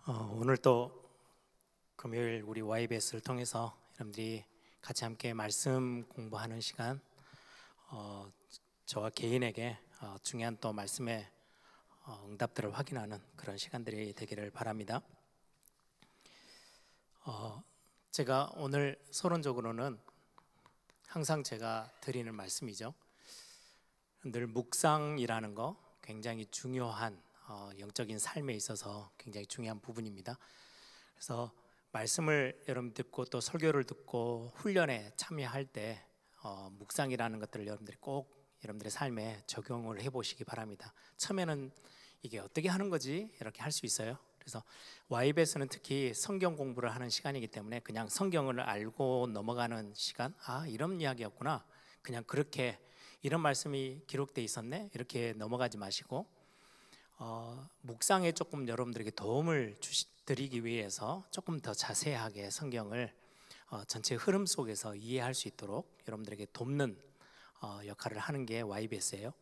오늘 또 금요일 우리 YBS를 통해서 여러분들이 같이 함께 말씀 공부하는 시간, 저와 개인에게 중요한 또 말씀의 응답들을 확인하는 그런 시간들이 되기를 바랍니다. 제가 오늘 서론적으로는 항상 제가 드리는 말씀이죠. 늘 묵상이라는 거 굉장히 중요한 영적인 삶에 있어서 굉장히 중요한 부분입니다. 그래서 말씀을 여러분 듣고 또 설교를 듣고 훈련에 참여할 때 묵상이라는 것들을 여러분들이 꼭 여러분들의 삶에 적용을 해보시기 바랍니다. 처음에는 이게 어떻게 하는 거지? 이렇게 할 수 있어요. 그래서 YBS는 특히 성경 공부를 하는 시간이기 때문에 그냥 성경을 알고 넘어가는 시간, 이런 이야기였구나, 그냥 그렇게 이런 말씀이 기록돼 있었네, 이렇게 넘어가지 마시고 묵상에 조금 여러분들에게 도움을 드리기 위해서 조금 더 자세하게 성경을 전체 흐름 속에서 이해할 수 있도록 여러분들에게 돕는 역할을 하는 게 YBS예요.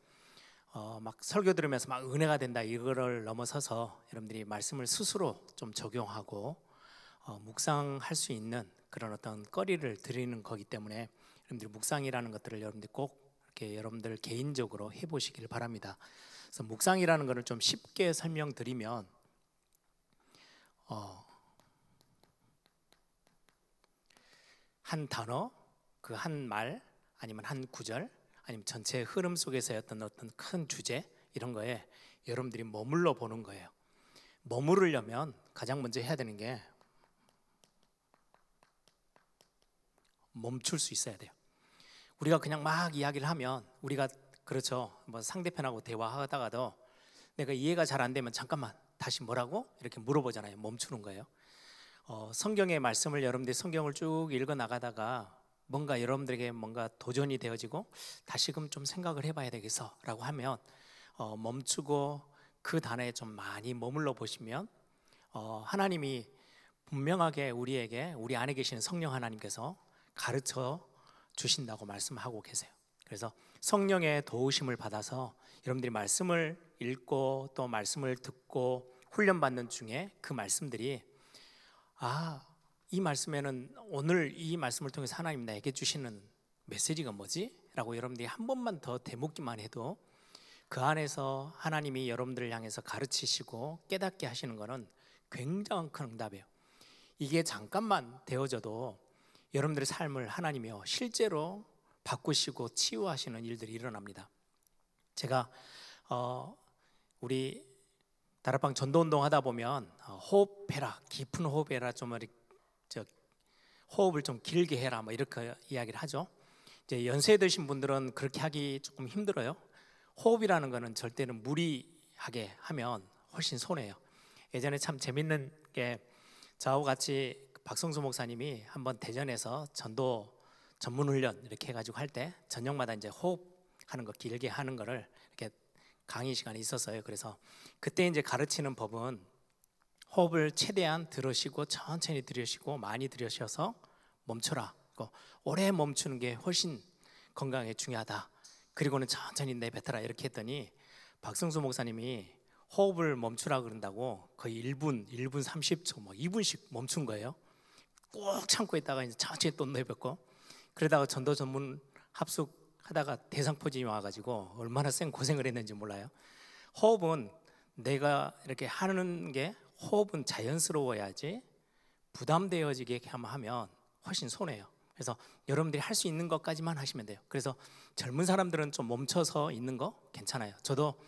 막 설교 들으면서 막 은혜가 된다 이거를 넘어서서 여러분들이 말씀을 스스로 좀 적용하고 묵상할 수 있는 그런 어떤 거리를 드리는 거기 때문에 여러분들이 묵상이라는 것들을 여러분들이 꼭 이렇게 여러분들 개인적으로 해보시길 바랍니다. 그래서 묵상이라는 것을 좀 쉽게 설명드리면 한 단어, 그 한 말, 아니면 한 구절, 아니면 전체 흐름 속에서의 어떤 큰 주제, 이런 거에 여러분들이 머물러 보는 거예요. 머무르려면 가장 먼저 해야 되는 게 멈출 수 있어야 돼요. 우리가 그냥 막 이야기를 하면, 우리가 그렇죠, 뭐 상대편하고 대화하다가도 내가 이해가 잘 안 되면 잠깐만 다시 뭐라고? 이렇게 물어보잖아요. 멈추는 거예요. 성경의 말씀을 여러분들이 성경을 쭉 읽어 나가다가 뭔가 여러분들에게 뭔가 도전이 되어지고 다시금 좀 생각을 해봐야 되겠어 라고 하면 멈추고 그 단어에 좀 많이 머물러 보시면 하나님이 분명하게 우리에게, 우리 안에 계시는 성령 하나님께서 가르쳐 주신다고 말씀하고 계세요. 그래서 성령의 도우심을 받아서 여러분들이 말씀을 읽고 또 말씀을 듣고 훈련받는 중에 그 말씀들이 이 말씀에는 오늘 이 말씀을 통해서 하나님 나에게 주시는 메시지가 뭐지? 라고 여러분들이 한 번만 더 되묻기만 해도 그 안에서 하나님이 여러분들을 향해서 가르치시고 깨닫게 하시는 것은 굉장한 큰 응답이에요. 이게 잠깐만 되어져도 여러분들의 삶을 하나님이요 실제로 바꾸시고 치유하시는 일들이 일어납니다. 제가 우리 다락방 전도운동 하다 보면 호흡해라, 깊은 호흡해라, 좀 호흡을 좀 길게 해라, 뭐 이렇게 이야기를 하죠. 이제 연세 드신 분들은 그렇게 하기 조금 힘들어요. 호흡이라는 거는 절대는 무리하게 하면 훨씬 손해요. 예전에 참 재밌는 게, 저하고 같이 박성수 목사님이 한번 대전에서 전도 전문훈련 이렇게 해가지고 할 때 저녁마다 이제 호흡하는 거 길게 하는 거를 이렇게 강의 시간이 있었어요. 그래서 그때 이제 가르치는 법은 호흡을 최대한 들으시고 천천히 들으시고 많이 들으셔서 멈춰라. 오래 멈추는 게 훨씬 건강에 중요하다. 그리고는 천천히 내뱉어라 이렇게 했더니 박성수 목사님이 호흡을 멈추라 그런다고 거의 1분 30초, 뭐 2분씩 멈춘 거예요. 꼭 참고 있다가 이제 천천히 또 내뱉고, 그러다가 전도 전문 합숙하다가 대상포진이 와가지고 얼마나 쌩 고생을 했는지 몰라요. 호흡은 내가 이렇게 하는 게 호흡은 자연스러워야지 부담되어지게 하면 훨씬 손해요. 그래서 여러분들이 할 수 있는 것까지만 하시면 돼요. 그래서 젊은 사람들은 좀 멈춰서 있는 거 괜찮아요. 저도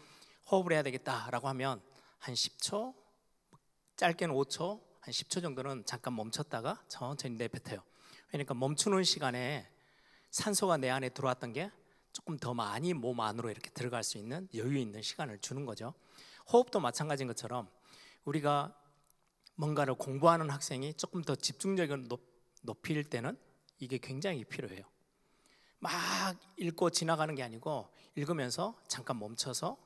호흡을 해야 되겠다라고 하면 한 10초, 짧게는 5초, 한 10초 정도는 잠깐 멈췄다가 천천히 내뱉어요. 그러니까 멈추는 시간에 산소가 내 안에 들어왔던 게 조금 더 많이 몸 안으로 이렇게 들어갈 수 있는 여유 있는 시간을 주는 거죠. 호흡도 마찬가지인 것처럼 우리가 뭔가를 공부하는 학생이 조금 더 집중력을 높일 때는 이게 굉장히 필요해요. 막 읽고 지나가는 게 아니고 읽으면서 잠깐 멈춰서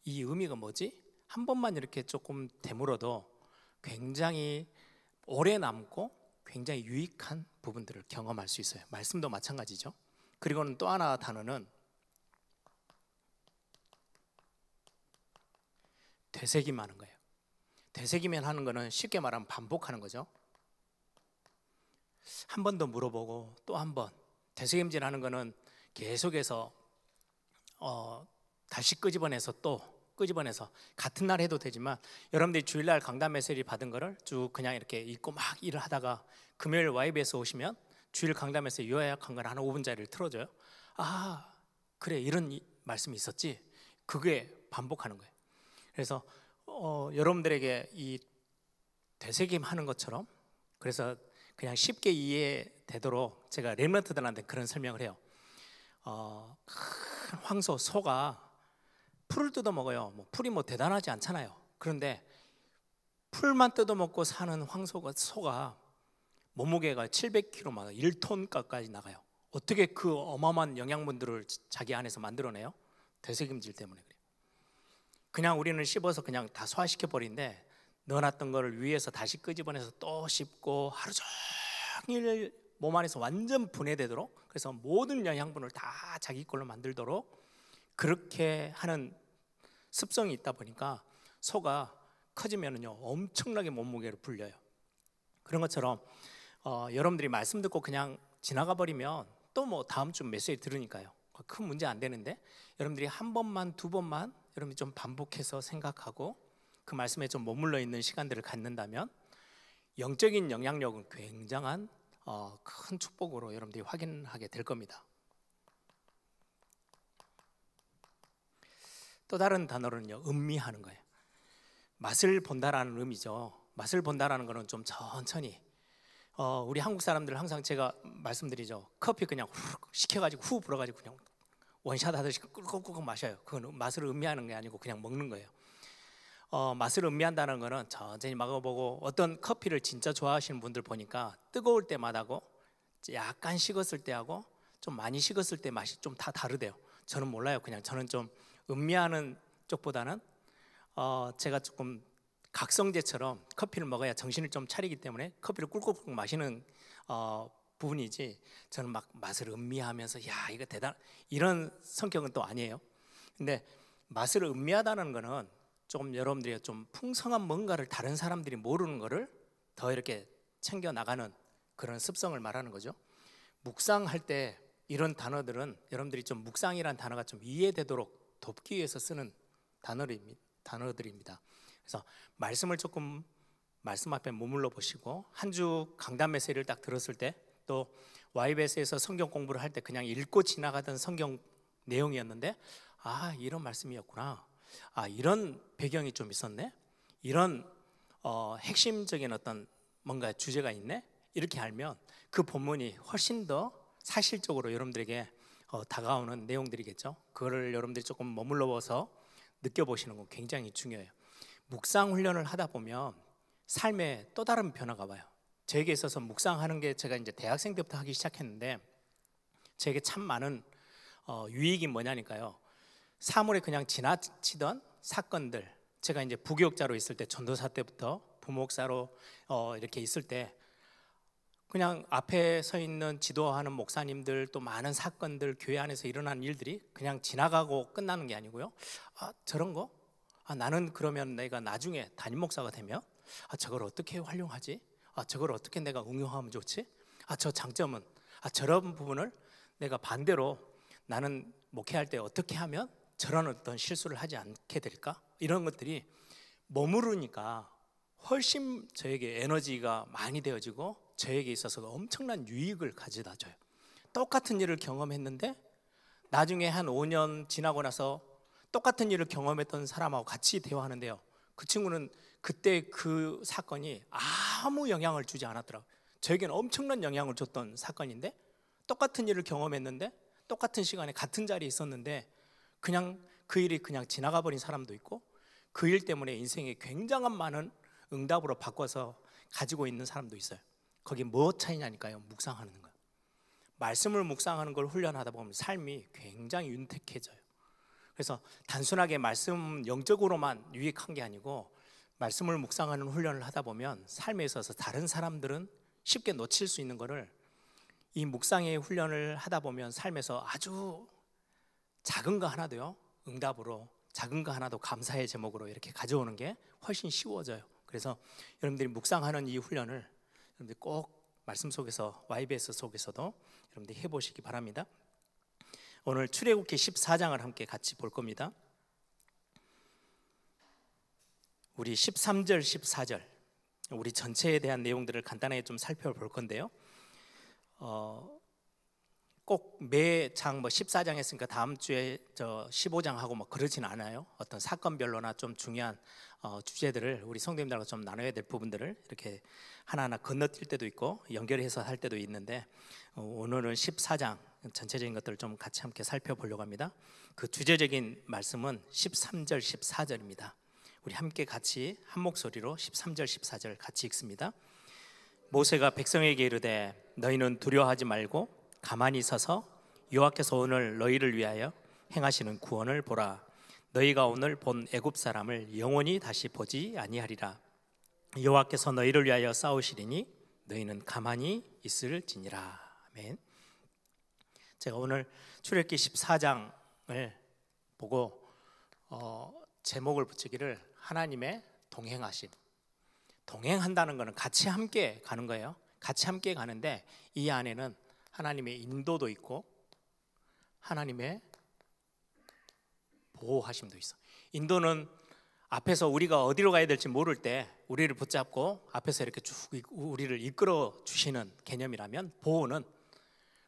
이 의미가 뭐지? 한 번만 이렇게 조금 되물어도 굉장히 오래 남고 굉장히 유익한 부분들을 경험할 수 있어요. 말씀도 마찬가지죠. 그리고는 또 하나 단어는 되새김하는 거예요. 되새기면 하는 거는 쉽게 말하면 반복하는 거죠. 한 번 더 물어보고 또 한 번. 되새김질하는 거는 계속해서 다시 끄집어내서 또 끄집어내서 같은 날 해도 되지만, 여러분들이 주일날 강단 메시지 받은 거를 쭉 그냥 이렇게 읽고 막 일을 하다가 금요일 YBS 오시면 주일 강단에서 요약한 걸 한 5분짜리를 틀어줘요. 아, 그래, 이런 말씀이 있었지. 그게 반복하는 거예요. 그래서 여러분들에게 이 되새김 하는 것처럼, 그래서 그냥 쉽게 이해되도록 제가 렘넌트들한테 그런 설명을 해요. 큰 황소, 소가 풀을 뜯어 먹어요. 뭐 풀이 뭐 대단하지 않잖아요. 그런데 풀만 뜯어 먹고 사는 황소가, 소가 몸무게가 700kg마다 1톤까지 나가요. 어떻게 그 어마어마한 영양분들을 자기 안에서 만들어내요? 되새김질 때문에 그래요. 그냥 우리는 씹어서 그냥 다 소화시켜 버리는데, 넣어놨던 거를 위에서 다시 끄집어내서 또 씹고 하루 종일 몸 안에서 완전 분해되도록, 그래서 모든 영양분을 다 자기 걸로 만들도록 그렇게 하는 습성이 있다 보니까 소가 커지면은요 엄청나게 몸무게를 불려요. 그런 것처럼 여러분들이 말씀 듣고 그냥 지나가 버리면 또 뭐 다음 주 메시지 들으니까요 큰 문제 안 되는데, 여러분들이 한 번만 두 번만 여러분이 좀 반복해서 생각하고 그 말씀에 좀 머물러 있는 시간들을 갖는다면 영적인 영향력은 굉장한 큰 축복으로 여러분들이 확인하게 될 겁니다. 또 다른 단어로는요, 음미하는 거예요. 맛을 본다라는 의미죠. 맛을 본다라는 거는 좀 천천히. 우리 한국 사람들 항상 제가 말씀드리죠. 커피 그냥 훅 시켜가지고 후 불어가지고 그냥 원샷 하듯이 꿀꺽꿀꺽 마셔요. 그건 맛을 음미하는 게 아니고 그냥 먹는 거예요. 맛을 음미한다는 거는 천천히 먹어보고, 어떤 커피를 진짜 좋아하시는 분들 보니까 뜨거울 때마다고 약간 식었을 때하고 좀 많이 식었을 때 맛이 좀 다 다르대요. 저는 몰라요. 그냥 저는 좀 음미하는 쪽보다는 제가 조금 각성제처럼 커피를 먹어야 정신을 좀 차리기 때문에 커피를 꿀꺽꿀꺽 마시는 부분이지, 저는 막 맛을 음미하면서 야 이거 대단, 이런 성격은 또 아니에요. 근데 맛을 음미하다는 거는 조금 여러분들이 좀 풍성한 뭔가를 다른 사람들이 모르는 거를 더 이렇게 챙겨 나가는 그런 습성을 말하는 거죠. 묵상할 때 이런 단어들은 여러분들이 좀 묵상이라는 단어가 좀 이해되도록 돕기 위해서 쓰는 단어들입니다. 그래서 말씀을 조금 말씀 앞에 머물러 보시고, 한 주 강단 메시지를 딱 들었을 때, 또 YBS에서 성경 공부를 할 때 그냥 읽고 지나가던 성경 내용이었는데, 아 이런 말씀이었구나, 아 이런 배경이 좀 있었네, 이런 핵심적인 어떤 뭔가 주제가 있네, 이렇게 알면 그 본문이 훨씬 더 사실적으로 여러분들에게 다가오는 내용들이겠죠. 그거를 여러분들이 조금 머물러서 느껴보시는 건 굉장히 중요해요. 묵상 훈련을 하다 보면 삶에 또 다른 변화가 와요. 저에게 있어서 묵상하는 게 제가 이제 대학생 때부터 하기 시작했는데, 저에게 참 많은 유익이 뭐냐니까요. 사물에 그냥 지나치던 사건들, 제가 이제 부교육자로 있을 때, 전도사 때부터 부목사로 이렇게 있을 때, 그냥 앞에 서 있는 지도하는 목사님들, 또 많은 사건들, 교회 안에서 일어나는 일들이 그냥 지나가고 끝나는 게 아니고요. 아 저런 거? 아 나는 그러면 내가 나중에 담임 목사가 되면 아 저걸 어떻게 활용하지? 아 저걸 어떻게 내가 응용하면 좋지? 아 저 장점은, 아 저런 부분을 내가 반대로 나는 목회할 때 어떻게 하면 저런 어떤 실수를 하지 않게 될까? 이런 것들이 머무르니까 훨씬 저에게 에너지가 많이 되어지고 저에게 있어서 엄청난 유익을 가져다 줘요. 똑같은 일을 경험했는데 나중에 한 5년 지나고 나서 똑같은 일을 경험했던 사람하고 같이 대화하는데요, 그 친구는 그때 그 사건이 아무 영향을 주지 않았더라고요. 저에게는 엄청난 영향을 줬던 사건인데, 똑같은 일을 경험했는데 똑같은 시간에 같은 자리에 있었는데 그냥 그 일이 그냥 지나가 버린 사람도 있고, 그 일 때문에 인생에 굉장한 많은 응답으로 바꿔서 가지고 있는 사람도 있어요. 거기 뭐 차이냐니까요. 묵상하는 거예요. 말씀을 묵상하는 걸 훈련하다 보면 삶이 굉장히 윤택해져요. 그래서 단순하게 말씀 영적으로만 유익한 게 아니고, 말씀을 묵상하는 훈련을 하다 보면 삶에 있어서 다른 사람들은 쉽게 놓칠 수 있는 거를, 이 묵상의 훈련을 하다 보면 삶에서 아주 작은 거 하나도요 응답으로, 작은 거 하나도 감사의 제목으로 이렇게 가져오는 게 훨씬 쉬워져요. 그래서 여러분들이 묵상하는 이 훈련을 여러분들이 꼭 말씀 속에서 YBS 속에서도 여러분들이 해보시기 바랍니다. 오늘 출애굽기 14장을 함께 같이 볼 겁니다. 우리 13절, 14절 우리 전체에 대한 내용들을 간단하게 좀 살펴볼 건데요. 꼭 매장 14장 했으니까 다음 주에 15장 하고 그러진 않아요. 어떤 사건별로나 좀 중요한 주제들을 우리 성도님들과 좀 나눠야 될 부분들을 이렇게 하나하나 건너뛸 때도 있고 연결해서 할 때도 있는데, 오늘은 14장 전체적인 것들을 좀 같이 함께 살펴보려고 합니다. 그 주제적인 말씀은 13절, 14절입니다. 우리 함께 같이 한 목소리로 13절, 14절 같이 읽습니다. 모세가 백성에게 이르되 너희는 두려워하지 말고 가만히 서서 여호와께서 오늘 너희를 위하여 행하시는 구원을 보라. 너희가 오늘 본 애굽 사람을 영원히 다시 보지 아니하리라. 여호와께서 너희를 위하여 싸우시리니 너희는 가만히 있을지니라. 아멘. 제가 오늘 출애굽기 14장을 보고 제목을 붙이기를 하나님의 동행하심. 동행한다는 것은 같이 함께 가는 거예요. 같이 함께 가는데 이 안에는 하나님의 인도도 있고 하나님의 보호하심도 있어. 인도는 앞에서 우리가 어디로 가야 될지 모를 때 우리를 붙잡고 앞에서 이렇게 쭉 우리를 이끌어 주시는 개념이라면, 보호는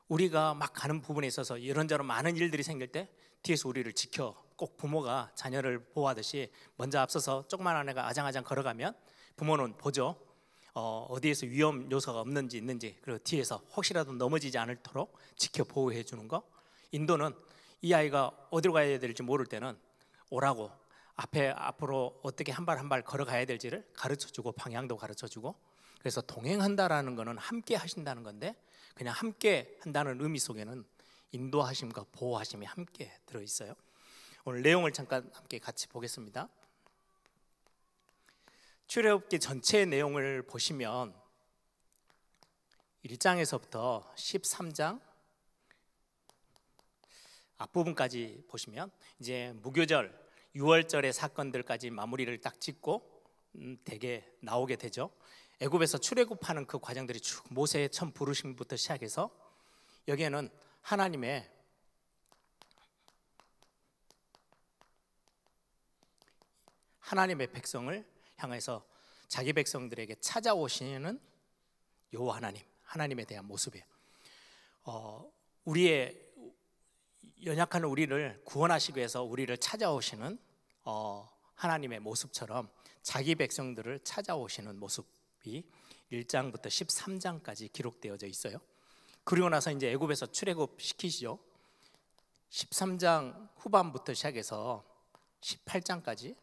우리가 막 가는 부분에 있어서 이런저런 많은 일들이 생길 때 뒤에서 우리를 지켜, 꼭 부모가 자녀를 보호하듯이 먼저 앞서서 조그마한 애가 아장아장 걸어가면 부모는 보죠. 어디에서 위험 요소가 없는지 있는지, 그리고 뒤에서 혹시라도 넘어지지 않도록 지켜 보호해 주는 거. 인도는 이 아이가 어디로 가야 될지 모를 때는 오라고 앞으로 어떻게 한 발 한 발 걸어가야 될지를 가르쳐주고 방향도 가르쳐주고. 그래서 동행한다라는 거는 함께 하신다는 건데, 그냥 함께 한다는 의미 속에는 인도하심과 보호하심이 함께 들어있어요. 오늘 내용을 잠깐 함께 같이 보겠습니다. 출애굽기 전체 내용을 보시면 1장에서부터 13장 앞부분까지 보시면 이제 무교절, 유월절의 사건들까지 마무리를 딱 짓고 대개 나오게 되죠. 애굽에서 출애굽하는 그 과정들이 쭉 모세의 처음 부르심부터 시작해서 여기에는 하나님의 백성을 향해서 자기 백성들에게 찾아오시는 여호와 하나님에 대한 모습이에요. 우리의 연약한 우리를 구원하시기 위해서 우리를 찾아오시는 하나님의 모습처럼 자기 백성들을 찾아오시는 모습이 1장부터 13장까지 기록되어져 있어요. 그리고 나서 이제 애굽에서 출애굽 시키시죠. 13장 후반부터 시작해서 18장까지는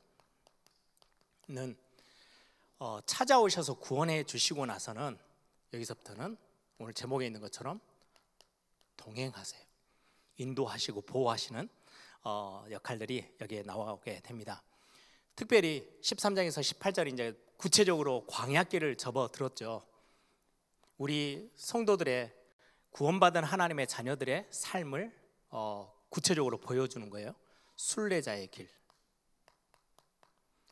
찾아오셔서 구원해 주시고 나서는 여기서부터는 오늘 제목에 있는 것처럼 동행하세요. 인도하시고 보호하시는 역할들이 여기에 나오게 됩니다. 특별히 13장에서 18절 이제 구체적으로 광야길을 접어들었죠. 우리 성도들의 구원받은 하나님의 자녀들의 삶을 구체적으로 보여주는 거예요. 순례자의 길,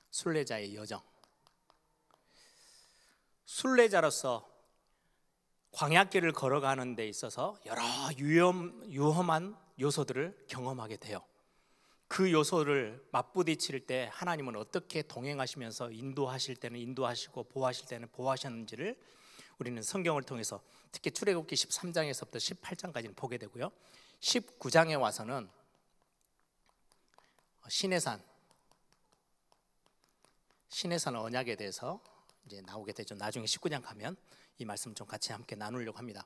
순례자의 여정. 순례자로서 광야길을 걸어가는 데 있어서 여러 위험한 요소들을 경험하게 돼요. 그 요소를 맞부딪힐 때 하나님은 어떻게 동행하시면서 인도하실 때는 인도하시고 보호하실 때는 보호하셨는지를 우리는 성경을 통해서 특히 출애굽기 13장에서부터 18장까지는 보게 되고요. 19장에 와서는 시내산 언약에 대해서 이제 나오게 되죠. 나중에 19장 가면 이 말씀 좀 같이 함께 나누려고 합니다.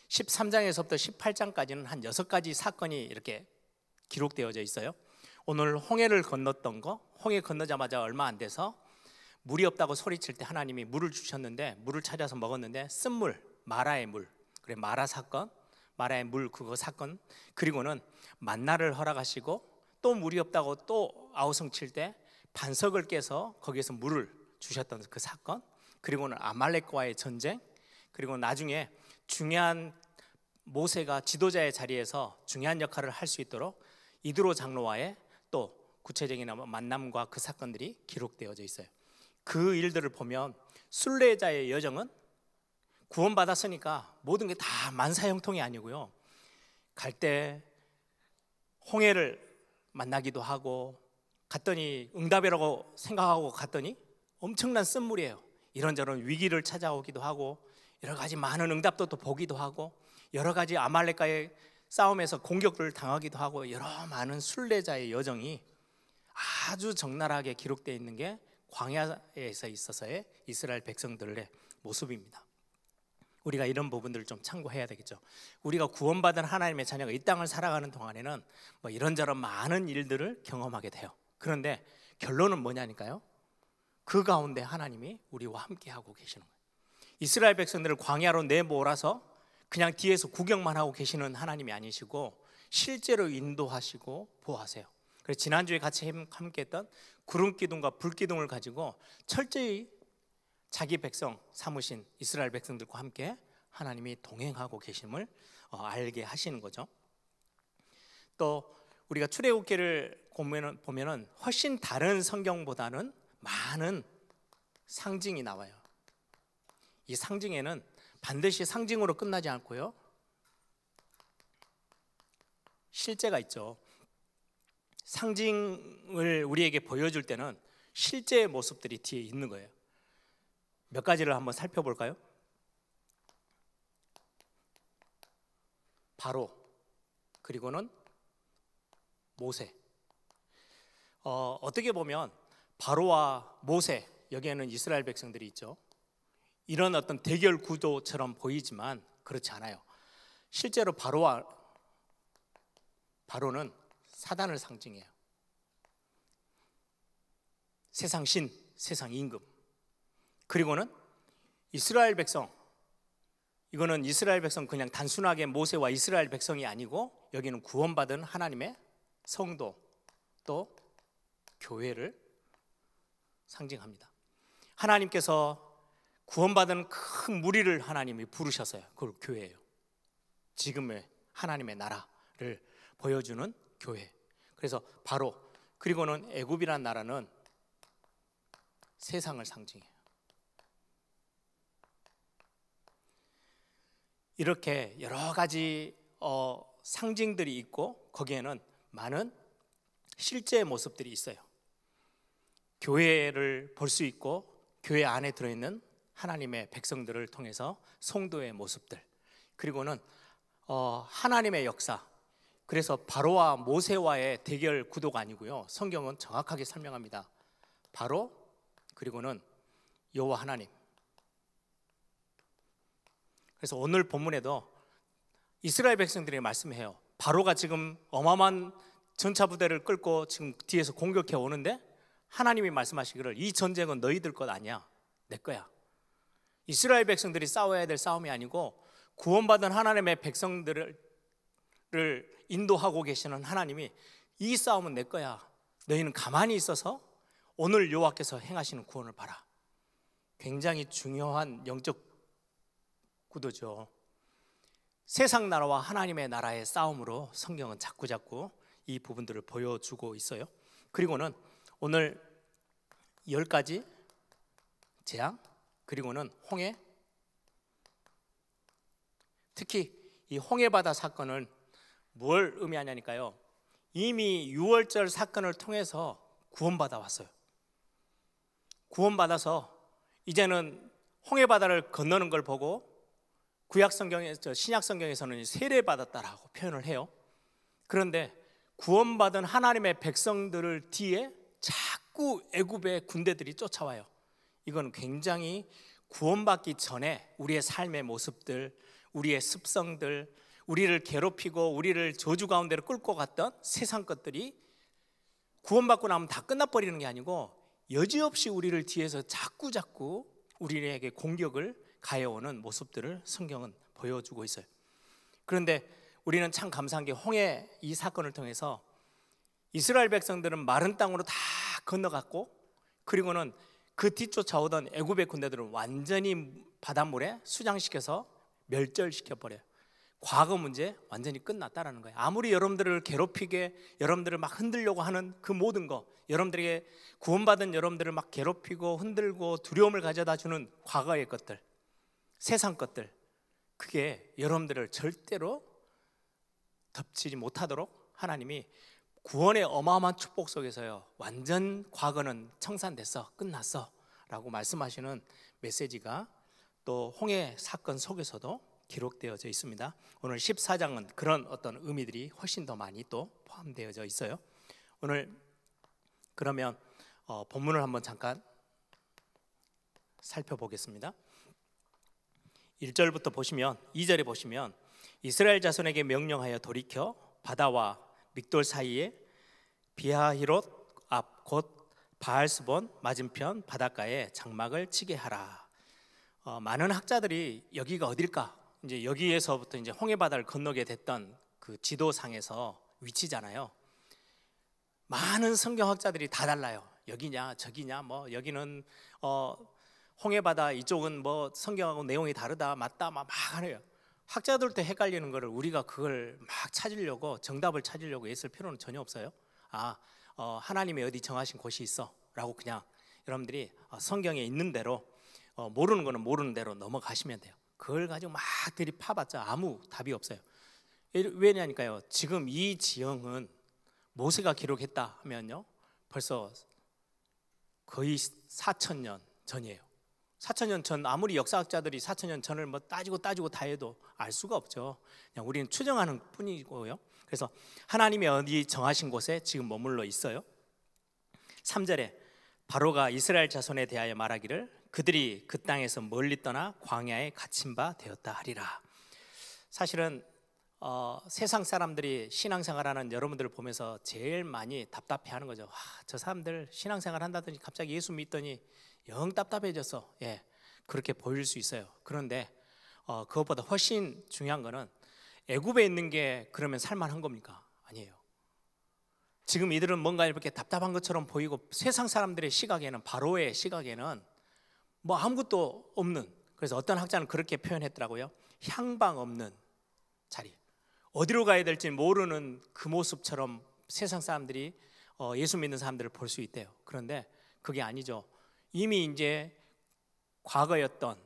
13장에서부터 18장까지는 한 6가지 사건이 이렇게 기록되어져 있어요. 오늘 홍해를 건넜던 거, 홍해 건너자마자 얼마 안 돼서 물이 없다고 소리칠 때 하나님이 물을 주셨는데 물을 찾아서 먹었는데 쓴물, 마라의 물, 그래 마라 사건, 마라의 물 그거 사건. 그리고는 만나를 허락하시고 또 물이 없다고 또 아우성칠 때 반석을 깨서 거기에서 물을 주셨던 그 사건. 그리고는 아말렉과의 전쟁. 그리고 나중에 중요한 모세가 지도자의 자리에서 중요한 역할을 할 수 있도록 이드로 장로와의 또 구체적인 만남과 그 사건들이 기록되어져 있어요. 그 일들을 보면 순례자의 여정은 구원받았으니까 모든 게 다 만사형통이 아니고요. 갈 때 홍해를 만나기도 하고 갔더니 응답이라고 생각하고 갔더니 엄청난 쓴물이에요. 이런저런 위기를 찾아오기도 하고 여러 가지 많은 응답도 또 보기도 하고 여러 가지 아말렉과의 싸움에서 공격을 당하기도 하고 여러 많은 순례자의 여정이 아주 적나라하게 기록되어 있는 게 광야에서 있어서의 이스라엘 백성들의 모습입니다. 우리가 이런 부분들을 좀 참고해야 되겠죠. 우리가 구원받은 하나님의 자녀가 이 땅을 살아가는 동안에는 뭐 이런저런 많은 일들을 경험하게 돼요. 그런데 결론은 뭐냐니까요? 그 가운데 하나님이 우리와 함께하고 계시는 거예요. 이스라엘 백성들을 광야로 내몰아서 그냥 뒤에서 구경만 하고 계시는 하나님이 아니시고 실제로 인도하시고 보호하세요. 그래서 지난주에 같이 함께했던 구름 기둥과 불 기둥을 가지고 철저히 자기 백성 삼으신 이스라엘 백성들과 함께 하나님이 동행하고 계심을 알게 하시는 거죠. 또 우리가 출애굽기를 보면은 훨씬 다른 성경보다는 많은 상징이 나와요. 이 상징에는 반드시 상징으로 끝나지 않고요, 실제가 있죠. 상징을 우리에게 보여줄 때는 실제의 모습들이 뒤에 있는 거예요. 몇 가지를 한번 살펴볼까요? 바로, 그리고는 모세. 어떻게 보면 바로와 모세, 여기에는 이스라엘 백성들이 있죠. 이런 어떤 대결 구도처럼 보이지만 그렇지 않아요. 실제로 바로는 사단을 상징해요. 세상 신, 세상 임금. 그리고는 이스라엘 백성, 이거는 이스라엘 백성 그냥 단순하게 모세와 이스라엘 백성이 아니고 여기는 구원받은 하나님의 성도, 또 교회를 상징합니다. 하나님께서 구원받은 큰 무리를 하나님이 부르셨어요. 그걸 교회예요. 지금의 하나님의 나라를 보여주는 교회. 그래서 바로, 그리고는 애굽이라는 나라는 세상을 상징해요. 이렇게 여러 가지 상징들이 있고 거기에는 많은 실제의 모습들이 있어요. 교회를 볼 수 있고 교회 안에 들어있는 하나님의 백성들을 통해서 성도의 모습들, 그리고는 하나님의 역사. 그래서 바로와 모세와의 대결 구도가 아니고요, 성경은 정확하게 설명합니다. 바로, 그리고는 여호와 하나님. 그래서 오늘 본문에도 이스라엘 백성들이 말씀해요. 바로가 지금 어마어마한 전차 부대를 끌고 지금 뒤에서 공격해 오는데 하나님이 말씀하시기를 이 전쟁은 너희들 것 아니야, 내 거야. 이스라엘 백성들이 싸워야 될 싸움이 아니고 구원받은 하나님의 백성들을 인도하고 계시는 하나님이 이 싸움은 내 거야. 너희는 가만히 있어서 오늘 여호와께서 행하시는 구원을 봐라. 굉장히 중요한 영적 구도죠. 세상 나라와 하나님의 나라의 싸움으로 성경은 자꾸자꾸 이 부분들을 보여주고 있어요. 그리고는 오늘 10가지 재앙, 그리고는 홍해. 특히 이 홍해바다 사건은 뭘 의미하냐니까요, 이미 유월절 사건을 통해서 구원받아 왔어요. 구원받아서 이제는 홍해바다를 건너는 걸 보고 구약 성경에서, 신약 성경에서는 세례받았다라고 표현을 해요. 그런데 구원받은 하나님의 백성들을 뒤에 자꾸 애굽의 군대들이 쫓아와요. 이건 굉장히 구원받기 전에 우리의 삶의 모습들, 우리의 습성들, 우리를 괴롭히고 우리를 저주 가운데로 끌고 갔던 세상 것들이 구원받고 나면 다 끝나버리는 게 아니고 여지없이 우리를 뒤에서 자꾸 우리에게 공격을 가해오는 모습들을 성경은 보여주고 있어요. 그런데 우리는 참 감사한 게 홍해 이 사건을 통해서 이스라엘 백성들은 마른 땅으로 다 건너갔고, 그리고는 그 뒤쫓아오던 애굽의 군대들은 완전히 바닷물에 수장시켜서 멸절시켜버려요. 과거 문제 완전히 끝났다라는 거예요. 아무리 여러분들을 괴롭히게, 여러분들을 막 흔들려고 하는 그 모든 거, 여러분들에게 구원받은 여러분들을 막 괴롭히고 흔들고 두려움을 가져다 주는 과거의 것들, 세상 것들, 그게 여러분들을 절대로 덮치지 못하도록 하나님이 구원의 어마어마한 축복 속에서요, 완전 과거는 청산됐어, 끝났어 라고 말씀하시는 메시지가 또 홍해 사건 속에서도 기록되어져 있습니다. 오늘 14장은 그런 어떤 의미들이 훨씬 더 많이 또 포함되어져 있어요. 오늘 그러면 본문을 한번 잠깐 살펴보겠습니다. 1절부터 보시면, 2절에 보시면 이스라엘 자손에게 명령하여 돌이켜 바다와 믹돌 사이에 비하히롯 앞 곧 바알스본 맞은편 바닷가에 장막을 치게 하라. 많은 학자들이 여기가 어딜까? 이제 여기에서부터 이제 홍해 바다를 건너게 됐던 그 지도상에서 위치잖아요. 많은 성경학자들이 다 달라요. 여기냐 저기냐, 뭐 여기는 홍해 바다, 이쪽은 뭐 성경하고 내용이 다르다, 맞다 막 하네요. 학자들도 헷갈리는 거를 우리가 그걸 막 찾으려고, 정답을 찾으려고 애쓸 필요는 전혀 없어요. 하나님이 어디 정하신 곳이 있어 라고 그냥 여러분들이 성경에 있는 대로, 모르는 거는 모르는 대로 넘어가시면 돼요. 그걸 가지고 막 들이파봤자 아무 답이 없어요. 왜냐니까요, 지금 이 지형은 모세가 기록했다 하면요 벌써 거의 4,000년 전이에요. 4,000년 전, 아무리 역사학자들이 4,000년 전을 뭐 따지고 다 해도 알 수가 없죠. 그냥 우리는 추정하는 뿐이고요. 그래서 하나님이 어디 정하신 곳에 지금 머물러 있어요. 3절에 바로가 이스라엘 자손에 대하여 말하기를 그들이 그 땅에서 멀리 떠나 광야에 갇힌 바 되었다 하리라. 사실은 세상 사람들이 신앙생활하는 여러분들을 보면서 제일 많이 답답해하는 거죠. 저 사람들 신앙생활 한다더니 갑자기 예수 믿더니 영 답답해졌어. 예, 그렇게 보일 수 있어요. 그런데 그것보다 훨씬 중요한 거는, 애굽에 있는 게 그러면 살만한 겁니까? 아니에요. 지금 이들은 뭔가 이렇게 답답한 것처럼 보이고, 세상 사람들의 시각에는, 바로의 시각에는 뭐 아무것도 없는, 그래서 어떤 학자는 그렇게 표현했더라고요. 향방 없는 자리, 어디로 가야 될지 모르는 그 모습처럼 세상 사람들이 예수 믿는 사람들을 볼 수 있대요. 그런데 그게 아니죠. 이미 이제 과거였던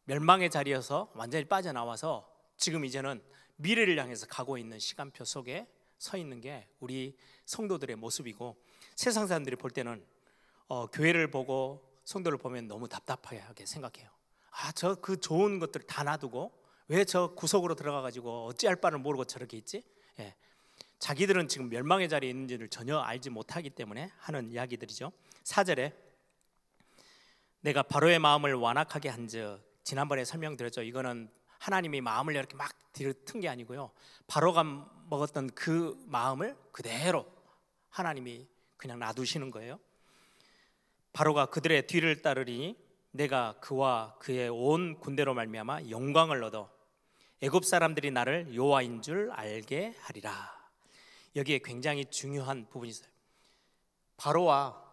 멸망의 자리여서 완전히 빠져나와서 지금 이제는 미래를 향해서 가고 있는 시간표 속에 서 있는 게 우리 성도들의 모습이고, 세상 사람들이 볼 때는 교회를 보고 성도를 보면 너무 답답하게 생각해요. 저 그 좋은 것들 다 놔두고 왜 저 구석으로 들어가가지고 어찌할 바를 모르고 저렇게 있지? 예. 자기들은 지금 멸망의 자리에 있는지를 전혀 알지 못하기 때문에 하는 이야기들이죠. 4절에 내가 바로의 마음을 완악하게 한즉, 지난번에 설명드렸죠. 이거는 하나님이 마음을 이렇게 막 들튼 게 아니고요, 바로가 먹었던 그 마음을 그대로 하나님이 그냥 놔두시는 거예요. 바로가 그들의 뒤를 따르리니 내가 그와 그의 온 군대로 말미암아 영광을 얻어 애굽 사람들이 나를 여호와인 줄 알게 하리라. 여기에 굉장히 중요한 부분이 있어요. 바로와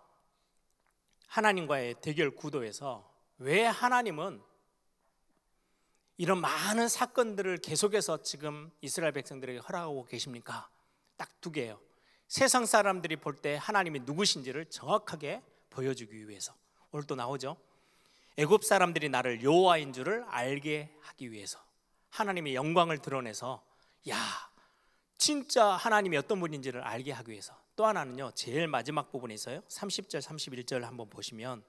하나님과의 대결 구도에서 왜 하나님은 이런 많은 사건들을 계속해서 지금 이스라엘 백성들에게 허락하고 계십니까? 딱 두 개예요. 세상 사람들이 볼 때 하나님이 누구신지를 정확하게 보여주기 위해서. 오늘 또 나오죠. 애굽 사람들이 나를 여호와인 줄을 알게 하기 위해서, 하나님의 영광을 드러내서 진짜 하나님이 어떤 분인지를 알게 하기 위해서. 또 하나는요, 제일 마지막 부분에 있어요. 30절 31절 한번 보시면,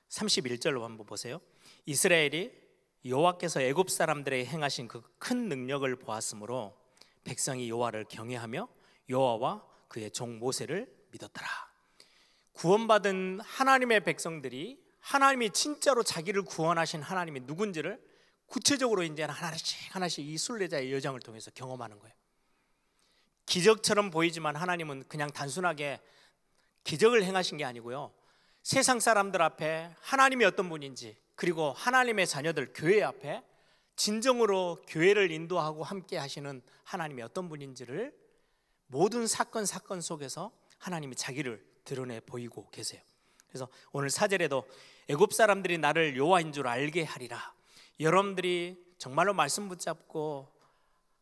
31절로 한번 보세요. 이스라엘이 여호와께서 애굽 사람들에게 행하신 그 큰 능력을 보았으므로 백성이 여호와를 경외하며 여호와와 그의 종 모세를 믿었더라. 구원받은 하나님의 백성들이 하나님이 진짜로 자기를 구원하신 하나님이 누군지를 구체적으로 이제 하나씩 이 순례자의 여정을 통해서 경험하는 거예요. 기적처럼 보이지만 하나님은 그냥 단순하게 기적을 행하신 게 아니고요, 세상 사람들 앞에 하나님이 어떤 분인지, 그리고 하나님의 자녀들 교회 앞에 진정으로 교회를 인도하고 함께 하시는 하나님이 어떤 분인지를 모든 사건 속에서 하나님이 자기를 드러내 보이고 계세요. 그래서 오늘 4절에도 애굽 사람들이 나를 여호와인 줄 알게 하리라. 여러분들이 정말로 말씀 붙잡고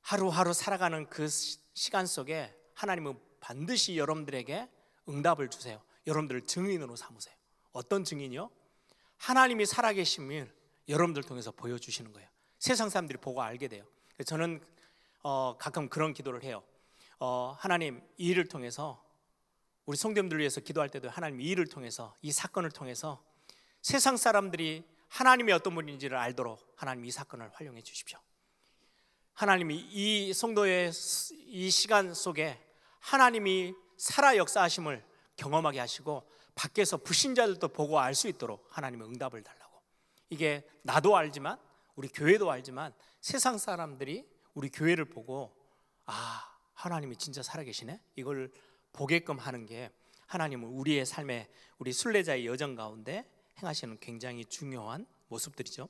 하루하루 살아가는 그 시간 속에 하나님은 반드시 여러분들에게 응답을 주세요. 여러분들을 증인으로 삼으세요. 어떤 증인이요? 하나님이 살아계심을 여러분들 통해서 보여주시는 거예요. 세상 사람들이 보고 알게 돼요. 저는 가끔 그런 기도를 해요. 하나님, 이 일을 통해서, 우리 성도님들 위해서 기도할 때도 하나님, 이 일을 통해서, 이 사건을 통해서 세상 사람들이 하나님이 어떤 분인지를 알도록 하나님 이 사건을 활용해 주십시오. 하나님이 이 성도의 이 시간 속에 하나님이 살아 역사하심을 경험하게 하시고 밖에서 불신자들도 보고 알 수 있도록 하나님의 응답을 달라고. 이게 나도 알지만 우리 교회도 알지만 세상 사람들이 우리 교회를 보고 아, 하나님이 진짜 살아계시네, 이걸 보게끔 하는 게 하나님은 우리의 삶에, 우리 순례자의 여정 가운데 행하시는 굉장히 중요한 모습들이죠.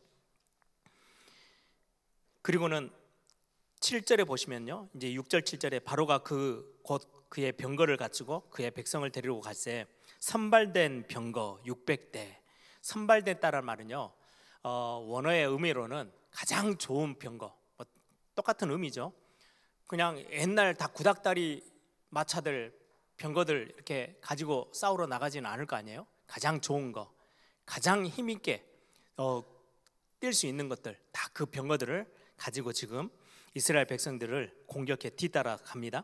그리고는 7절에 보시면요, 이제 6절 7절에 바로가 곧 그의 병거를 갖추고 그의 백성을 데리고 갈새 선발된 병거 600대. 선발됐다는 말은요, 원어의 의미로는 가장 좋은 병거, 똑같은 의미죠. 그냥 옛날 다 구닥다리 마차들, 병거들 이렇게 가지고 싸우러 나가지는 않을 거 아니에요. 가장 좋은 거, 가장 힘있게 뛸 수 있는 것들, 다 그 병거들을 가지고 지금 이스라엘 백성들을 공격해 뒤따라 갑니다.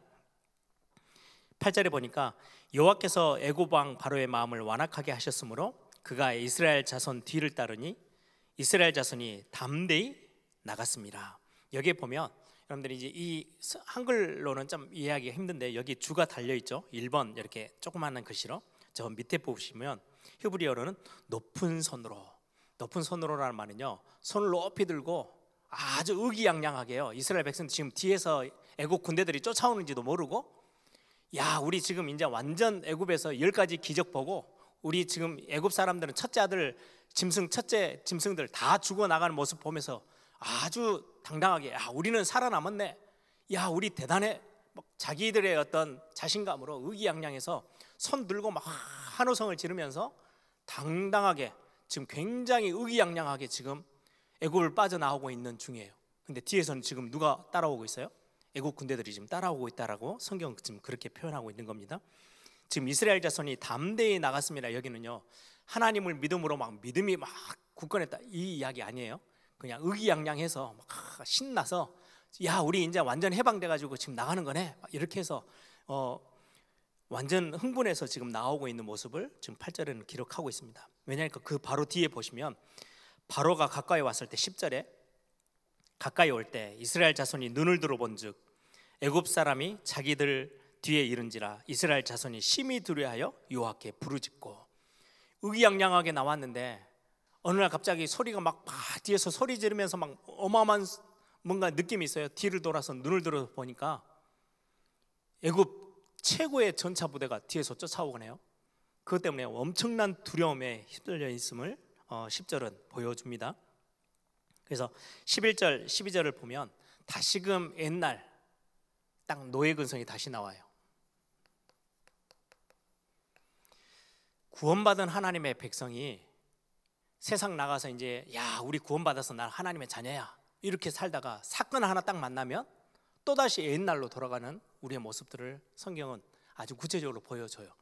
8절에 보니까 여호와께서 애굽 왕 바로의 마음을 완악하게 하셨으므로 그가 이스라엘 자손 뒤를 따르니 이스라엘 자손이 담대히 나갔습니다. 여기에 보면 여러분들이 이제 이 한글로는 좀 이해하기가 힘든데 여기 주가 달려 있죠. 1번 이렇게 조그마한 글씨로. 저 밑에 보시면 히브리어로는 높은 손으로. 높은 손으로라는 말은요, 손을 높이 들고 아주 의기양양하게요. 이스라엘 백성들 지금 뒤에서 애굽 군대들이 쫓아오는지도 모르고, 야, 우리 지금 이제 완전 애굽에서 10가지 기적 보고 우리 지금 애굽 사람들은 첫째 아들 짐승, 첫째 짐승들 다 죽어나가는 모습 보면서 아주 당당하게, 야, 우리는 살아남았네, 야, 우리 대단해, 자기들의 어떤 자신감으로 의기양양해서 손 들고 막 환호성을 지르면서 당당하게 지금 굉장히 의기양양하게 지금 애굽을 빠져나오고 있는 중이에요. 근데 뒤에서는 지금 누가 따라오고 있어요? 애굽 군대들이 지금 따라오고 있다라고 성경 지금 그렇게 표현하고 있는 겁니다. 지금 이스라엘 자손이 담대히 나갔습니다. 여기는요, 하나님을 믿음으로 막 믿음이 막 굳건했다 이 이야기 아니에요. 그냥 의기양양해서 막 신나서, 야, 우리 이제 완전 해방돼 가지고 지금 나가는 거네, 이렇게 해서 완전 흥분해서 지금 나오고 있는 모습을 지금 8절에는 기록하고 있습니다. 왜냐하면 그 바로 뒤에 보시면 바로가 가까이 왔을 때 10절에 가까이 올 때 이스라엘 자손이 눈을 들어본즉 애굽 사람이 자기들 뒤에 이른지라 이스라엘 자손이 심히 두려워하여 여호와께 부르짖고. 의기양양하게 나왔는데 어느 날 갑자기 소리가 막 뒤에서 소리 지르면서 막 어마어마한 뭔가 느낌이 있어요. 뒤를 돌아서 눈을 들어 보니까 애굽 최고의 전차 부대가 뒤에서 쫓아오네요. 그것 때문에 엄청난 두려움에 휩쓸려 있음을 10절은 보여줍니다. 그래서 11절, 12절을 보면 다시금 옛날 딱 노예 근성이 다시 나와요. 구원받은 하나님의 백성이 세상 나가서 이제, 야, 우리 구원받아서 난 하나님의 자녀야, 이렇게 살다가 사건 하나 딱 만나면 또다시 옛날로 돌아가는 우리의 모습들을 성경은 아주 구체적으로 보여줘요.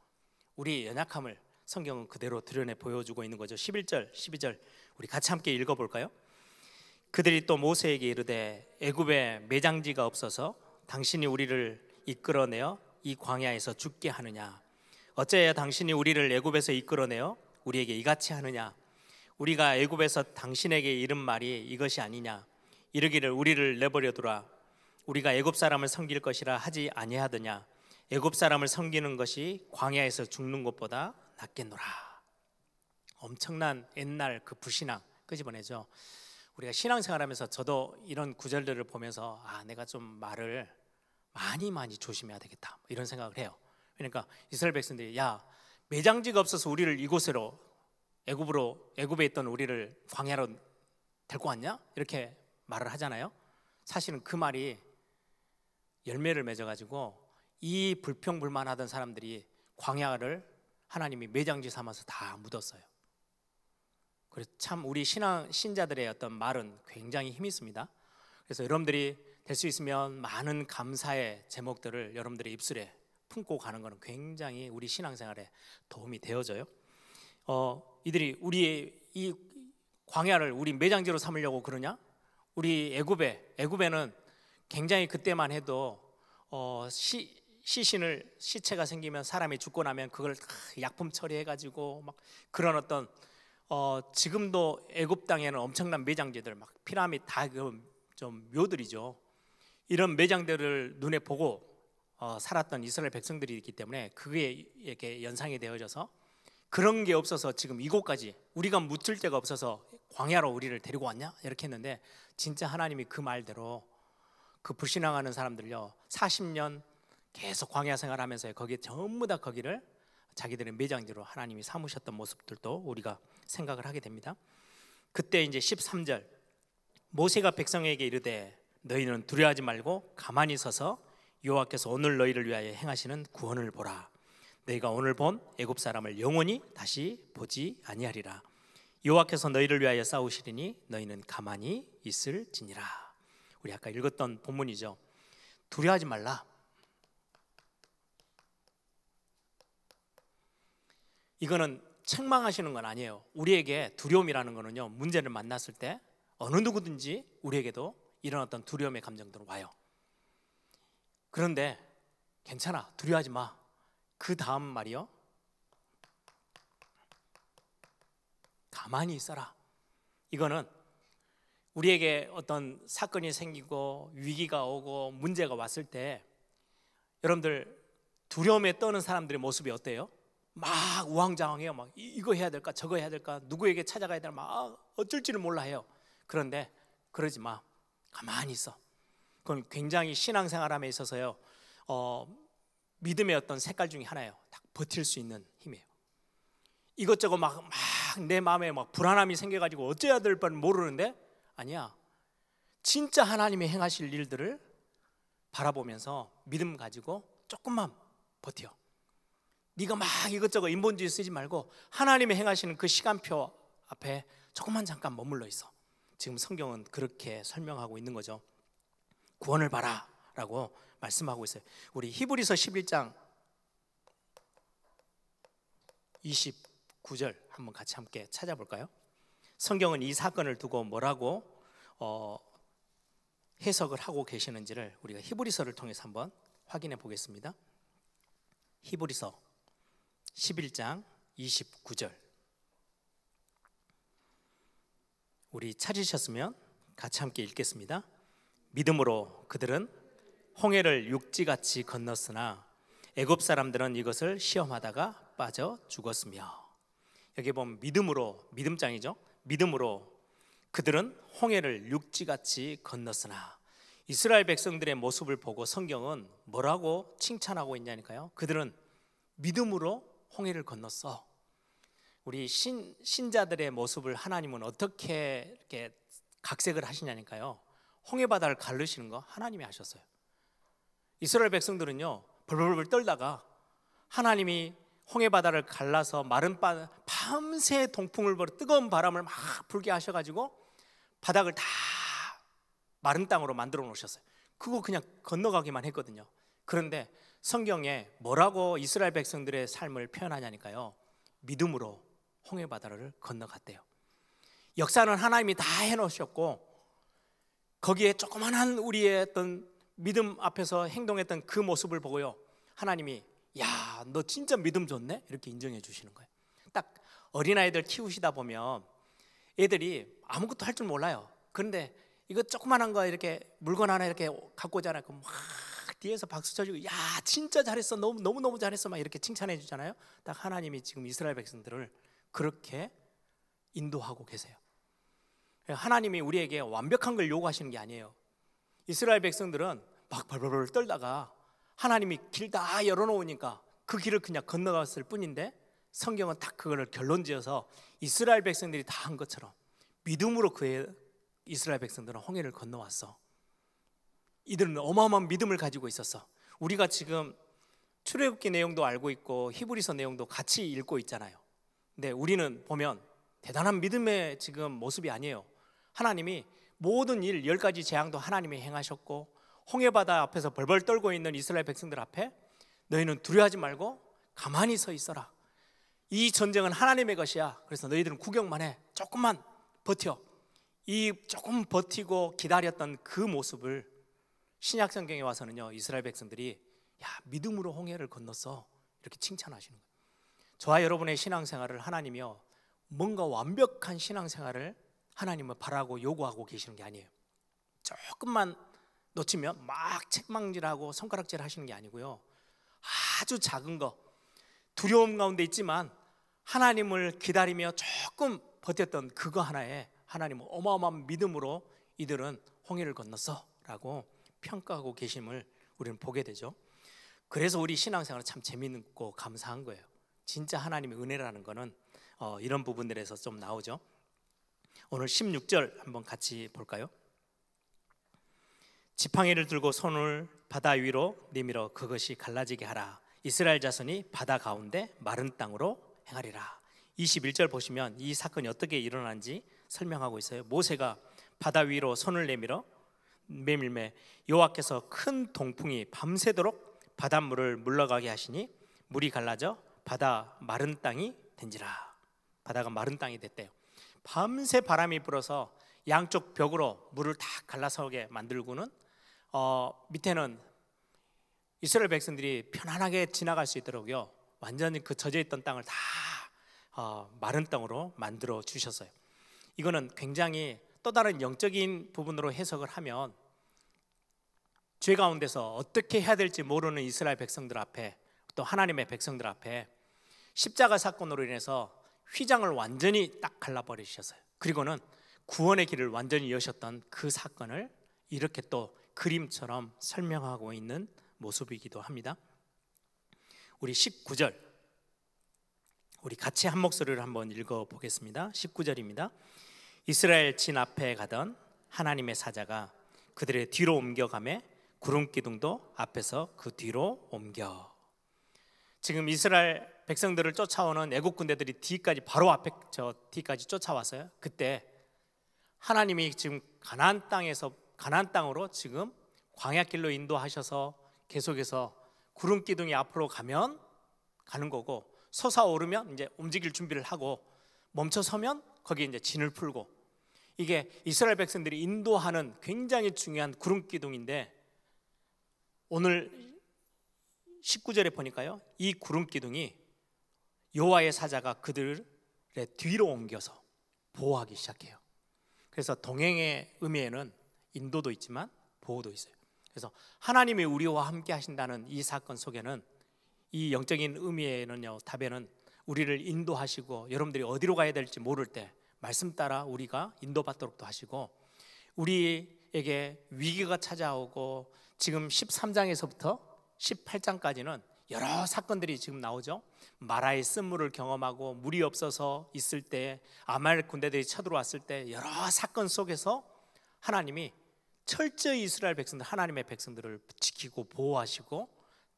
우리의 연약함을 성경은 그대로 드러내 보여주고 있는 거죠. 11절, 12절 우리 같이 함께 읽어볼까요? 그들이 또 모세에게 이르되 애굽에 매장지가 없어서 당신이 우리를 이끌어내어 이 광야에서 죽게 하느냐? 어찌하여 당신이 우리를 애굽에서 이끌어내어 우리에게 이같이 하느냐? 우리가 애굽에서 당신에게 이른 말이 이것이 아니냐? 이르기를 우리를 내버려 두라. 우리가 애굽 사람을 섬길 것이라 하지 아니하더냐? 애굽 사람을 섬기는 것이 광야에서 죽는 것보다 낫겠노라. 엄청난 옛날 그 불신앙 끄집어내죠. 우리가 신앙생활하면서 저도 이런 구절들을 보면서 내가 좀 말을 많이 조심해야 되겠다, 이런 생각을 해요. 그러니까 이스라엘 백성들이, 야, 매장지가 없어서 우리를 이곳으로 애굽에 있던 우리를 광야로 데리고 왔냐? 이렇게 말을 하잖아요. 사실은 그 말이 열매를 맺어가지고 이 불평불만하던 사람들이 광야를 하나님이 매장지 삼아서 다 묻었어요. 그래서 참 우리 신자들의 어떤 말은 굉장히 힘이 있습니다. 그래서 여러분들이 될 수 있으면 많은 감사의 제목들을 여러분들의 입술에 품고 가는 것은 굉장히 우리 신앙생활에 도움이 되어져요. 이들이 우리의 이 광야를 우리 매장지로 삼으려고 그러냐? 우리 애굽에는 굉장히 그때만 해도 시체가 생기면 사람이 죽고 나면 그걸 약품 처리해가지고 막 그런 어떤 지금도 애굽 땅에는 엄청난 매장지들 막 피라미드 다 좀 묘들이죠. 이런 매장들을 눈에 보고 살았던 이스라엘 백성들이 있기 때문에 그게 이렇게 연상이 되어져서 그런 게 없어서 지금 이곳까지 우리가 묻힐 데가 없어서 광야로 우리를 데리고 왔냐? 이렇게 했는데 진짜 하나님이 그 말대로 그 불신앙하는 사람들요 40년 계속 광야 생활하면서 거기에 전부 다 거기를 자기들의 매장지로 하나님이 삼으셨던 모습들도 우리가 생각을 하게 됩니다. 그때 이제 13절 모세가 백성에게 이르되 너희는 두려워하지 말고 가만히 서서 여호와께서 오늘 너희를 위하여 행하시는 구원을 보라. 너희가 오늘 본 애굽 사람을 영원히 다시 보지 아니하리라. 여호와께서 너희를 위하여 싸우시리니 너희는 가만히 있을지니라. 우리 아까 읽었던 본문이죠. 두려워하지 말라. 이거는 책망하시는 건 아니에요. 우리에게 두려움이라는 거는요 문제를 만났을 때 어느 누구든지 우리에게도 이런 어떤 두려움의 감정들은 와요. 그런데 괜찮아, 두려워하지 마. 그 다음 말이요 가만히 있어라. 이거는 우리에게 어떤 사건이 생기고 위기가 오고 문제가 왔을 때 여러분들 두려움에 떠는 사람들의 모습이 어때요? 막 우왕좌왕해요. 막 이거 해야 될까 저거 해야 될까 누구에게 찾아가야 되나 막 어쩔지를 몰라 해요. 그런데 그러지 마. 가만히 있어. 그건 굉장히 신앙생활함에 있어서요 믿음의 어떤 색깔 중에 하나예요. 딱 버틸 수 있는 힘이에요. 이것저것 막 내 마음에 막 불안함이 생겨가지고 어째야 될 뻔 모르는데 아니야. 진짜 하나님이 행하실 일들을 바라보면서 믿음 가지고 조금만 버텨. 네가 막 이것저것 인본주의 쓰지 말고 하나님이 행하시는 그 시간표 앞에 조금만 잠깐 머물러 있어. 지금 성경은 그렇게 설명하고 있는 거죠. 구원을 봐라 라고 말씀하고 있어요. 우리 히브리서 11장 29절 한번 같이 함께 찾아볼까요? 성경은 이 사건을 두고 뭐라고 해석을 하고 계시는지를 우리가 히브리서를 통해서 한번 확인해 보겠습니다. 히브리서 11장 29절 우리 찾으셨으면 같이 함께 읽겠습니다. 믿음으로 그들은 홍해를 육지같이 건넜으나 애굽 사람들은 이것을 시험하다가 빠져 죽었으며. 여기 보면 믿음으로, 믿음장이죠. 믿음으로 그들은 홍해를 육지같이 건넜으나. 이스라엘 백성들의 모습을 보고 성경은 뭐라고 칭찬하고 있냐니까요. 그들은 믿음으로 홍해를 건넜어. 우리 신자들의 모습을 하나님은 어떻게 이렇게 각색을 하시냐니까요. 홍해 바다를 가르시는 거 하나님이 하셨어요. 이스라엘 백성들은요 벌벌벌 떨다가 하나님이 홍해 바다를 갈라서 마른 밤새 동풍을 벌여 뜨거운 바람을 막 불게 하셔가지고 바닥을 다 마른 땅으로 만들어 놓으셨어요. 그거 그냥 건너가기만 했거든요. 그런데 성경에 뭐라고 이스라엘 백성들의 삶을 표현하냐니까요. 믿음으로 홍해 바다를 건너갔대요. 역사는 하나님이 다 해놓으셨고 거기에 조그만한 우리의 어떤 믿음 앞에서 행동했던 그 모습을 보고요 하나님이 야, 너 진짜 믿음 좋네? 이렇게 인정해 주시는 거예요. 딱 어린아이들 키우시다 보면 애들이 아무것도 할 줄 몰라요. 그런데 이거 조그만한 거 이렇게 물건 하나 이렇게 갖고 오잖아요. 그럼 막 뒤에서 박수 쳐주고 야 진짜 잘했어 너무 잘했어 막 이렇게 칭찬해 주잖아요. 딱 하나님이 지금 이스라엘 백성들을 그렇게 인도하고 계세요. 하나님이 우리에게 완벽한 걸 요구하시는 게 아니에요. 이스라엘 백성들은 막 벌벌벌 떨다가 하나님이 길 다 열어놓으니까 그 길을 그냥 건너갔을 뿐인데 성경은 딱 그거를 결론지어서 이스라엘 백성들이 다 한 것처럼 믿음으로 그의 이스라엘 백성들은 홍해를 건너왔어. 이들은 어마어마한 믿음을 가지고 있었어. 우리가 지금 출애굽기 내용도 알고 있고 히브리서 내용도 같이 읽고 있잖아요. 근데 우리는 보면 대단한 믿음의 지금 모습이 아니에요. 하나님이 모든 일 10가지 재앙도 하나님이 행하셨고, 홍해바다 앞에서 벌벌 떨고 있는 이스라엘 백성들 앞에 너희는 두려워하지 말고 가만히 서 있어라. 이 전쟁은 하나님의 것이야. 그래서 너희들은 구경만 해. 조금만 버텨. 이 조금 버티고 기다렸던 그 모습을 신약 성경에 와서는요, 이스라엘 백성들이 야, 믿음으로 홍해를 건넜어, 이렇게 칭찬하시는 거예요. 저와 여러분의 신앙생활을 하나님이요, 뭔가 완벽한 신앙생활을 하나님은 바라고 요구하고 계시는 게 아니에요. 조금만 놓치면 막 책망질하고 손가락질 하시는 게 아니고요, 아주 작은 거, 두려움 가운데 있지만 하나님을 기다리며 조금 버텼던 그거 하나에 하나님은 어마어마한 믿음으로 이들은 홍해를 건넜어 라고 평가하고 계심을 우리는 보게 되죠. 그래서 우리 신앙생활은 참 재미있고 감사한 거예요. 진짜 하나님의 은혜라는 거는 이런 부분들에서 좀 나오죠. 오늘 16절 한번 같이 볼까요? 지팡이를 들고 손을 바다 위로 내밀어 그것이 갈라지게 하라. 이스라엘 자손이 바다 가운데 마른 땅으로 행하리라. 21절 보시면 이 사건이 어떻게 일어난지 설명하고 있어요. 모세가 바다 위로 손을 내밀매 여호와께서 큰 동풍이 밤새도록 바닷물을 물러가게 하시니 물이 갈라져 바다 마른 땅이 된지라. 바다가 마른 땅이 됐대요. 밤새 바람이 불어서 양쪽 벽으로 물을 다 갈라서게 만들고는 밑에는 이스라엘 백성들이 편안하게 지나갈 수 있도록요, 완전히 그 젖어있던 땅을 다 마른 땅으로 만들어 주셨어요. 이거는 굉장히 또 다른 영적인 부분으로 해석을 하면, 죄 가운데서 어떻게 해야 될지 모르는 이스라엘 백성들 앞에, 또 하나님의 백성들 앞에 십자가 사건으로 인해서 휘장을 완전히 딱 갈라버리셨어요. 그리고는 구원의 길을 완전히 여셨던 그 사건을 이렇게 또 그림처럼 설명하고 있는 모습이기도 합니다. 우리 19절, 우리 같이 한 목소리를 한번 읽어보겠습니다. 19절입니다. 이스라엘 진 앞에 가던 하나님의 사자가 그들의 뒤로 옮겨가매 구름 기둥도 앞에서 그 뒤로 옮겨. 지금 이스라엘 백성들을 쫓아오는 애국 군대들이 뒤까지, 바로 앞에 저 뒤까지 쫓아왔어요. 그때 하나님이 지금 가나안 땅으로 지금 광야길로 인도하셔서 계속해서 구름 기둥이 앞으로 가면 가는 거고, 솟아오르면 이제 움직일 준비를 하고, 멈춰서면 거기 이제 진을 풀고, 이게 이스라엘 백성들이 인도하는 굉장히 중요한 구름 기둥인데, 오늘 19절에 보니까요, 이 구름 기둥이 여호와의 사자가 그들의 뒤로 옮겨서 보호하기 시작해요. 그래서 동행의 의미에는 인도도 있지만 보호도 있어요. 그래서 하나님이 우리와 함께 하신다는 이 사건 속에는, 이 영적인 의미에는요, 답에는 우리를 인도하시고, 여러분들이 어디로 가야 될지 모를 때 말씀 따라 우리가 인도받도록도 하시고, 우리에게 위기가 찾아오고, 지금 13장에서부터 18장까지는 여러 사건들이 지금 나오죠. 마라의 쓴물을 경험하고 물이 없어서 있을 때, 아말렉 군대들이 쳐들어왔을 때, 여러 사건 속에서 하나님이 철저히 이스라엘 백성들, 하나님의 백성들을 지키고 보호하시고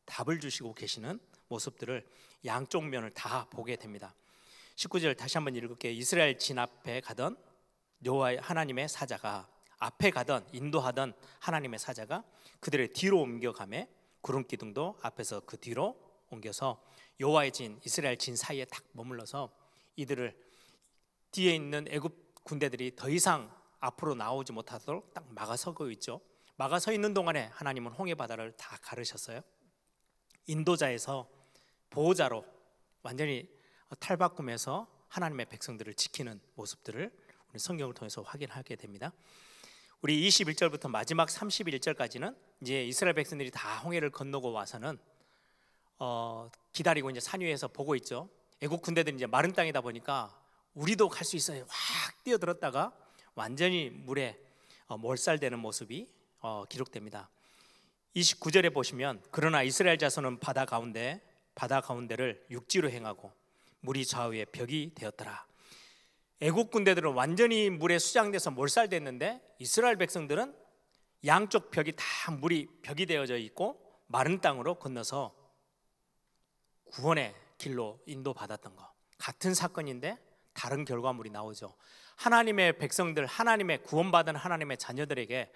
답을 주시고 계시는 모습들을 양쪽 면을 다 보게 됩니다. 19절 다시 한번 읽을게요. 이스라엘 진 앞에 가던 여호와의 하나님의 사자가, 앞에 가던 인도하던 하나님의 사자가 그들의 뒤로 옮겨가매 구름 기둥도 앞에서 그 뒤로 옮겨서 여호와의 진, 이스라엘 진 사이에 딱 머물러서 이들을, 뒤에 있는 애굽 군대들이 더 이상 앞으로 나오지 못하도록 딱 막아서고 있죠. 막아서 있는 동안에 하나님은 홍해 바다를 다 가르셨어요. 인도자에서 보호자로 완전히 탈바꿈해서 하나님의 백성들을 지키는 모습들을 우리 성경을 통해서 확인하게 됩니다. 우리 21절부터 마지막 31절까지는 이제 이스라엘 백성들이 다 홍해를 건너고 와서는 기다리고 이제 산 위에서 보고 있죠. 애국 군대들이 이제 마른 땅이다 보니까 우리도 갈 수 있어요. 확 뛰어들었다가 완전히 물에 몰살되는 모습이 기록됩니다. 29절에 보시면, 그러나 이스라엘 자손은 바다 가운데를 육지로 행하고 물이 좌우에 벽이 되었더라. 애국 군대들은 완전히 물에 수장돼서 몰살됐는데, 이스라엘 백성들은 양쪽 벽이 다 물이 벽이 되어져 있고 마른 땅으로 건너서 구원의 길로 인도받았던 거, 같은 사건인데 다른 결과물이 나오죠. 하나님의 백성들, 하나님의 구원받은 하나님의 자녀들에게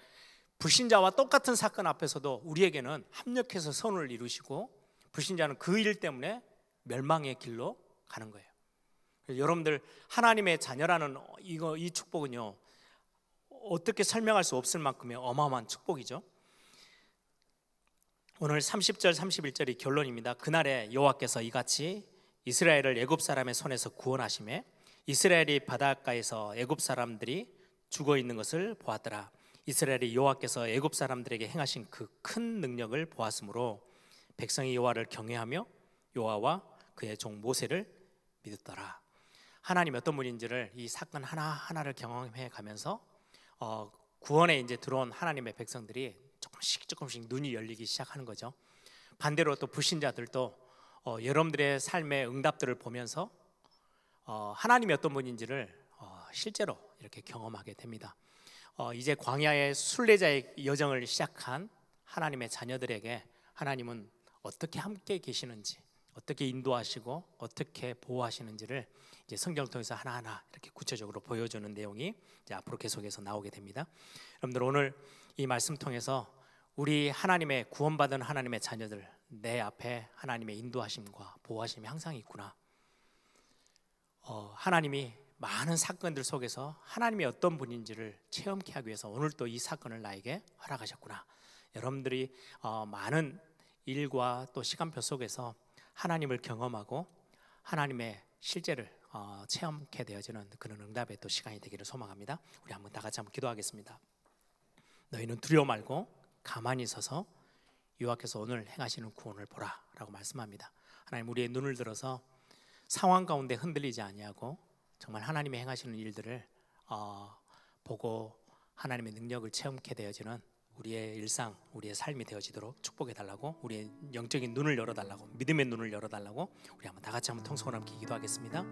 불신자와 똑같은 사건 앞에서도 우리에게는 합력해서 선을 이루시고, 불신자는 그 일 때문에 멸망의 길로 가는 거예요. 여러분들 하나님의 자녀라는 이 축복은요, 어떻게 설명할 수 없을 만큼의 어마어마한 축복이죠. 오늘 30절 31절이 결론입니다. 그날에 여호와께서 이같이 이스라엘을 애굽 사람의 손에서 구원하시매 이스라엘이 바닷가에서 애굽 사람들이 죽어 있는 것을 보았더라. 이스라엘이 여호와께서 애굽 사람들에게 행하신 그 큰 능력을 보았으므로 백성이 여호와를 경외하며 여호와와 그의 종 모세를 믿었더라. 하나님이 어떤 분인지를 이 사건 하나하나를 경험해 가면서 구원에 이제 들어온 하나님의 백성들이 조금씩 눈이 열리기 시작하는 거죠. 반대로 또 불신자들도 여러분들의 삶의 응답들을 보면서 하나님이 어떤 분인지를 실제로 이렇게 경험하게 됩니다. 이제 광야의 순례자의 여정을 시작한 하나님의 자녀들에게 하나님은 어떻게 함께 계시는지, 어떻게 인도하시고 어떻게 보호하시는지를 이제 성경을 통해서 하나하나 이렇게 구체적으로 보여주는 내용이 이제 앞으로 계속해서 나오게 됩니다. 여러분들 오늘 이 말씀 통해서 우리 하나님의 구원받은 하나님의 자녀들, 내 앞에 하나님의 인도하심과 보호하심이 항상 있구나. 하나님이 많은 사건들 속에서 하나님이 어떤 분인지를 체험케 하기 위해서 오늘 또 이 사건을 나에게 허락하셨구나. 여러분들이 많은 일과 또 시간표 속에서 하나님을 경험하고 하나님의 실제를 체험케 되어지는 그런 응답의 또 시간이 되기를 소망합니다. 우리 한번 다 같이 한번 기도하겠습니다. 너희는 두려워 말고 가만히 서서 여호와께서 오늘 행하시는 구원을 보라 라고 말씀합니다. 하나님, 우리의 눈을 들어서 상황 가운데 흔들리지 아니하고 정말 하나님이 행하시는 일들을 보고 하나님의 능력을 체험케 되어지는 우리의 일상, 우리의 삶이 되어지도록 축복해 달라고, 우리의 영적인 눈을 열어달라고, 믿음의 눈을 열어달라고 우리 한번 다 같이 한번 통성으로 함께 기도하겠습니다.